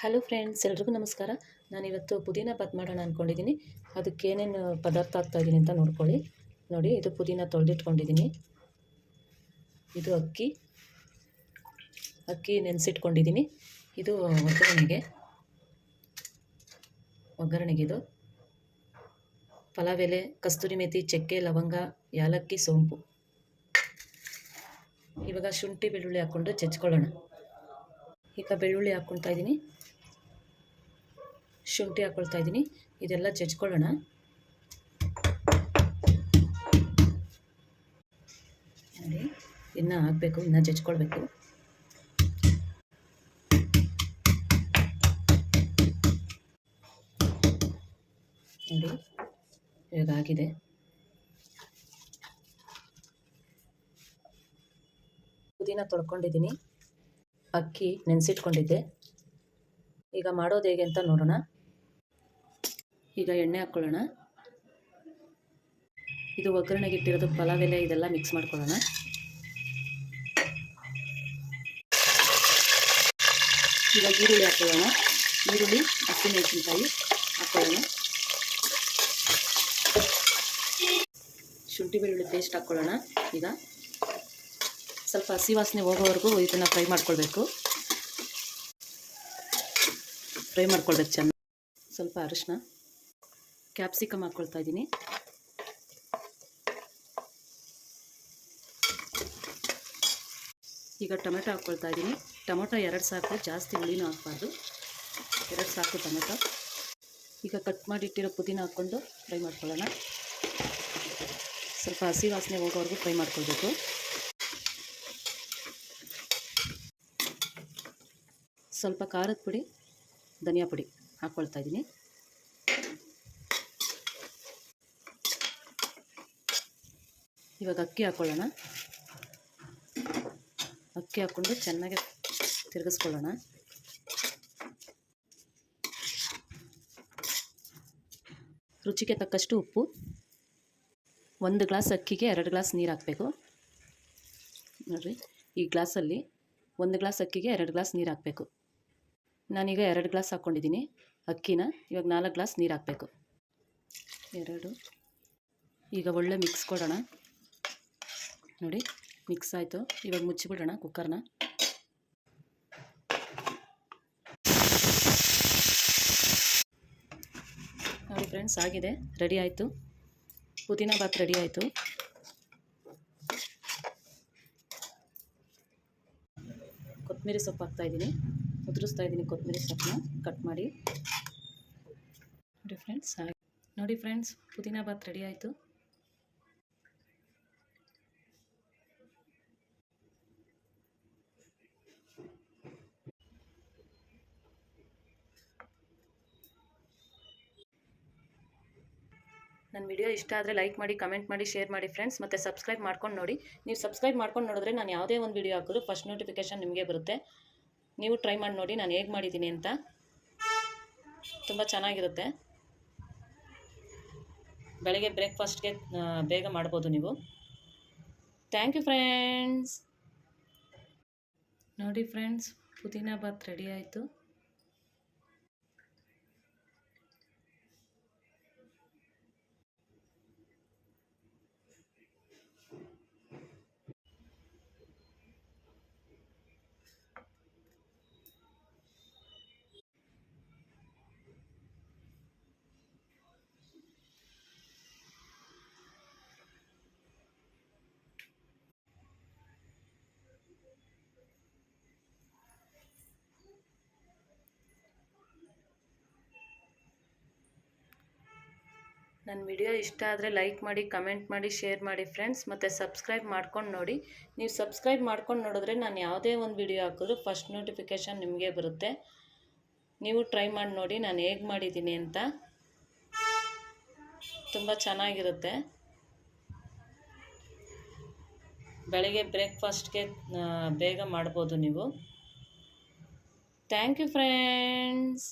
Hello friends, ಎಲ್ರಿಗೂ ನಮಸ್ಕಾರ. ನಾನಿವತ್ತು ಪುದೀನ ಬಾತ್ ಮಾಡೋಣ ಅಂದ್ಕೊಂಡಿದ್ದೀನಿ. ಅದಕ್ಕೆ ಏನೇನು ಪದಾರ್ಥ ಹಾಕ್ತಾಯಿದ್ದೀನಿ ಅಂತ ನೋಡ್ಕೊಳ್ಳಿ. ನೋಡಿ, ಇದು ಪುದೀನ ತೊಳೆದಿಟ್ಕೊಂಡಿದ್ದೀನಿ. ಇದು ಅಕ್ಕಿ ನೆನೆಸಿಟ್ಕೊಂಡಿದ್ದೀನಿ. ಇದು ಒಗ್ಗರಣೆಗಿದು ಪಲಾವ್ ಎಲೆ, ಕಸ್ತೂರಿ ಮೇಥಿ, ಚಕ್ಕೆ, ಲವಂಗ, ಯಾಲಕ್ಕಿ, ಸೋಂಪು. ಇವಾಗ ಶುಂಠಿ ಬೆಳ್ಳುಳ್ಳಿ ಹಾಕ್ಕೊಂಡು ಜಜ್ಕೊಳ್ಳೋಣ. ಈಗ ಬೆಳ್ಳುಳ್ಳಿ ಹಾಕ್ಕೊಳ್ತಾ ಇದ್ದೀನಿ, ಶುಂಠಿ ಹಾಕ್ಕೊಳ್ತಾ ಇದ್ದೀನಿ. ಇದೆಲ್ಲ ಜಜ್ಕೊಳ್ಳೋಣ. ನೋಡಿ, ಇನ್ನೂ ಹಾಕಬೇಕು, ಇನ್ನೂ ಜಜ್ಕೊಳ್ಬೇಕು. ನೋಡಿ, ಇವಾಗ ಆಗಿದೆ. ಪುದೀನ ತೊಳ್ಕೊಂಡಿದ್ದೀನಿ, ಅಕ್ಕಿ ನೆನೆಸಿಟ್ಕೊಂಡಿದ್ದೆ. ಈಗ ಮಾಡೋದು ಹೇಗೆ ಅಂತ ನೋಡೋಣ. ಈಗ ಎಣ್ಣೆ ಹಾಕ್ಕೊಳ್ಳೋಣ. ಇದು ಒಗ್ಗರಣೆಗೆ ಇಟ್ಟಿರೋದು ಪಲಾವ್ ಎಲೆ, ಇದೆಲ್ಲ ಮಿಕ್ಸ್ ಮಾಡ್ಕೊಳ್ಳೋಣ. ಈಗ ಈರುಳ್ಳಿ ಹಾಕ್ಕೊಳ್ಳೋಣ. ಈರುಳ್ಳಿ, ಹಸಿಮೆಣಸಿನಕಾಯಿ ಹಾಕ್ಕೊಳ್ಳೋಣ. ಶುಂಠಿ ಬೆಳ್ಳುಳ್ಳಿ ಪೇಸ್ಟ್ ಹಾಕ್ಕೊಳ್ಳೋಣ. ಈಗ ಸ್ವಲ್ಪ ಹಸಿ ವಾಸನೆ ಹೋಗೋವರೆಗೂ ಇದನ್ನು ಫ್ರೈ ಮಾಡ್ಕೊಳ್ಬೇಕು ಚೆನ್ನಾಗಿ. ಸ್ವಲ್ಪ ಅರಿಶಿನ, ಕ್ಯಾಪ್ಸಿಕಮ್ ಹಾಕ್ಕೊಳ್ತಾ ಇದ್ದೀನಿ. ಈಗ ಟೊಮೆಟೊ ಹಾಕ್ಕೊಳ್ತಾ ಇದ್ದೀನಿ. ಟೊಮೆಟೊ 2 ಸಾಕು, ಜಾಸ್ತಿ ಹುಳಿನೂ ಹಾಕಬಾರ್ದು. 2 ಸಾಕು ಟೊಮೆಟೊ. ಈಗ ಕಟ್ ಮಾಡಿಟ್ಟಿರೋ ಪುದೀನ ಹಾಕ್ಕೊಂಡು ಫ್ರೈ ಮಾಡ್ಕೊಳ್ಳೋಣ. ಸ್ವಲ್ಪ ಹಸಿ ವಾಸನೆ ಹೋಗೋವರೆಗೂ ಫ್ರೈ ಮಾಡ್ಕೊಳ್ಬೇಕು. ಸ್ವಲ್ಪ ಖಾರದ ಪುಡಿ, ಧನಿಯಾ ಪುಡಿ ಹಾಕ್ಕೊಳ್ತಾ ಇದ್ದೀನಿ. ಇವಾಗ ಅಕ್ಕಿ ಹಾಕ್ಕೊಳ್ಳೋಣ. ಅಕ್ಕಿ ಹಾಕ್ಕೊಂಡು ಚೆನ್ನಾಗಿ ತಿರುಗಿಸ್ಕೊಳ್ಳೋಣ. ರುಚಿಗೆ ತಕ್ಕಷ್ಟು ಉಪ್ಪು. 1 ಗ್ಲಾಸ್ ಅಕ್ಕಿಗೆ 2 ಗ್ಲಾಸ್ ನೀರು ಹಾಕಬೇಕು. ನೋಡಿರಿ, ಈ ಗ್ಲಾಸಲ್ಲಿ 1 ಗ್ಲಾಸ್ ಅಕ್ಕಿಗೆ 2 ಗ್ಲಾಸ್ ನೀರು ಹಾಕಬೇಕು. ನಾನೀಗ 2 ಗ್ಲಾಸ್ ಹಾಕ್ಕೊಂಡಿದ್ದೀನಿ ಅಕ್ಕಿನ. ಇವಾಗ 4 ಗ್ಲಾಸ್ ನೀರು ಹಾಕಬೇಕು. 2. ಈಗ ಒಳ್ಳೆ ಮಿಕ್ಸ್ ಕೊಡೋಣ. ನೋಡಿ, ಮಿಕ್ಸ್ ಆಯಿತು. ಇವಾಗ ಮುಚ್ಚಿಬಿಡೋಣ ಕುಕ್ಕರ್ನ. ನೋಡಿ ಫ್ರೆಂಡ್ಸ್, ಆಗಿದೆ, ರೆಡಿ ಆಯಿತು. ಪುದೀನ ಬಾತ್ ರೆಡಿ ಆಯಿತು. ಕೊತ್ತಂಬರಿ ಸೊಪ್ಪು ಹಾಕ್ತಾಯಿದ್ದೀನಿ, ಉದುರಿಸ್ತಾ ಇದ್ದೀನಿ ಕೊತ್ತಂಬರಿ ಸೊಪ್ಪನ್ನ ಕಟ್ ಮಾಡಿ. ನೋಡಿ ಫ್ರೆಂಡ್ಸ್, ಪುದೀನ ಬಾತ್ ರೆಡಿ ಆಯಿತು. ನನ್ನ ವಿಡಿಯೋ ಇಷ್ಟ ಆದರೆ ಲೈಕ್ ಮಾಡಿ, ಕಮೆಂಟ್ ಮಾಡಿ, ಶೇರ್ ಮಾಡಿ ಫ್ರೆಂಡ್ಸ್. ಮತ್ತು ಸಬ್ಸ್ಕ್ರೈಬ್ ಮಾಡ್ಕೊಂಡು ನೋಡಿ. ನೀವು ಸಬ್ಸ್ಕ್ರೈಬ್ ಮಾಡ್ಕೊಂಡು ನೋಡಿದ್ರೆ ನಾನು ಯಾವುದೇ ಒಂದು ವಿಡಿಯೋ ಹಾಕಿದ್ರು ಫಸ್ಟ್ ನೋಟಿಫಿಕೇಷನ್ ನಿಮಗೆ ಬರುತ್ತೆ. ನೀವು ಟ್ರೈ ಮಾಡಿ ನೋಡಿ ನಾನು ಹೇಗೆ ಮಾಡಿದ್ದೀನಿ ಅಂತ. ತುಂಬ ಚೆನ್ನಾಗಿರುತ್ತೆ. ಬೆಳಗ್ಗೆ ಬ್ರೇಕ್ಫಾಸ್ಟ್ಗೆ ಬೇಗ ಮಾಡ್ಬೋದು ನೀವು. Thank you friends. ನೋಡಿ ಫ್ರೆಂಡ್ಸ್, ಪುದೀನ ಬಾತ್ ರೆಡಿ ಆಯಿತು. ನನ್ನ ವಿಡಿಯೋ ಇಷ್ಟ ಆದರೆ ಲೈಕ್ ಮಾಡಿ, ಕಮೆಂಟ್ ಮಾಡಿ, ಶೇರ್ ಮಾಡಿ ಫ್ರೆಂಡ್ಸ್. ಮತ್ತು ಸಬ್ಸ್ಕ್ರೈಬ್ ಮಾಡ್ಕೊಂಡು ನೋಡಿ. ನೀವು ಸಬ್ಸ್ಕ್ರೈಬ್ ಮಾಡ್ಕೊಂಡು ನೋಡಿದ್ರೆ ನಾನು ಯಾವುದೇ ಒಂದು ವಿಡಿಯೋ ಹಾಕಿದ್ರು ಫಸ್ಟ್ ನೋಟಿಫಿಕೇಷನ್ ನಿಮಗೆ ಬರುತ್ತೆ. ನೀವು ಟ್ರೈ ಮಾಡಿ ನೋಡಿ ನಾನು ಹೇಗೆ ಮಾಡಿದ್ದೀನಿ ಅಂತ. ತುಂಬ ಚೆನ್ನಾಗಿರುತ್ತೆ. ಬೆಳಗ್ಗೆ ಬ್ರೇಕ್ಫಾಸ್ಟ್ಗೆ ಬೇಗ ಮಾಡ್ಬೋದು ನೀವು. Thank you friends.